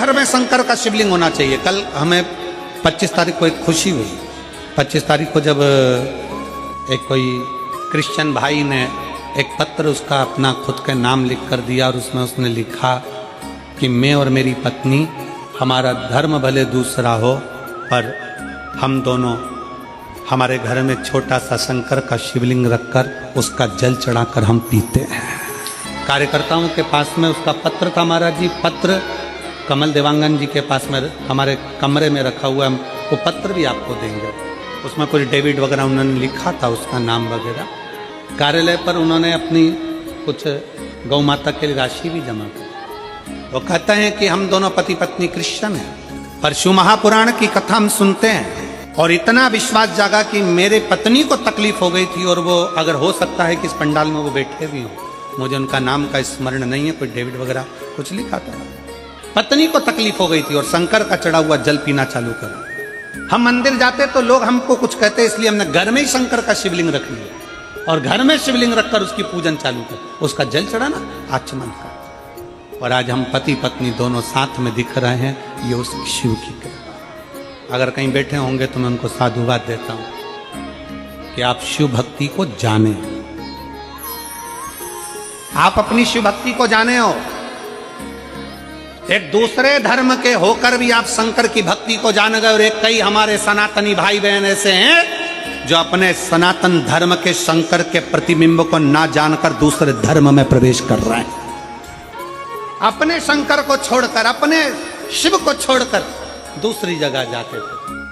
घर में शंकर का शिवलिंग होना चाहिए। कल हमें 25 तारीख को एक खुशी हुई। 25 तारीख को जब एक कोई क्रिश्चियन भाई ने एक पत्र उसका अपना खुद का नाम लिख कर दिया और उसमें उसने लिखा कि मैं और मेरी पत्नी, हमारा धर्म भले दूसरा हो पर हम दोनों हमारे घर में छोटा सा शंकर का शिवलिंग रखकर उसका जल चढ़ाकर हम पीते हैं। कार्यकर्ताओं के पास में उसका पत्र था महाराज जी। पत्र कमल देवांगन जी के पास में हमारे कमरे में रखा हुआ है। वो पत्र भी आपको देंगे। उसमें कुछ डेविड वगैरह उन्होंने लिखा था, उसका नाम वगैरह। कार्यालय पर उन्होंने अपनी कुछ गौ माता के लिए राशि भी जमा की। वो कहते हैं कि हम दोनों पति पत्नी क्रिश्चियन हैं, पर शिव महापुराण की कथा हम सुनते हैं और इतना विश्वास जागा कि मेरे पत्नी को तकलीफ हो गई थी और वो अगर हो सकता है कि इस पंडाल में वो बैठे भी हों, मुझे उनका नाम का स्मरण नहीं है, कोई डेविड वगैरह कुछ लिखा था। पत्नी को तकलीफ हो गई थी और शंकर का चढ़ा हुआ जल पीना चालू करा। हम मंदिर जाते तो लोग हमको कुछ कहते, इसलिए हमने घर में ही शंकर का शिवलिंग रख लिया और घर में शिवलिंग रखकर उसकी पूजन चालू कर उसका जल चढ़ाना आचमन का। और आज हम पति पत्नी दोनों साथ में दिख रहे हैं, ये उस शिव की कृपा। अगर कहीं बैठे होंगे तो मैं उनको साधुवाद देता हूं कि आप शिव भक्ति को जाने, आप अपनी शिव भक्ति को जाने हो। एक दूसरे धर्म के होकर भी आप शंकर की भक्ति को जान गए। और एक कई हमारे सनातनी भाई बहन ऐसे हैं जो अपने सनातन धर्म के शंकर के प्रतिबिंब को ना जानकर दूसरे धर्म में प्रवेश कर रहे हैं। अपने शंकर को छोड़कर, अपने शिव को छोड़कर दूसरी जगह जाते थे।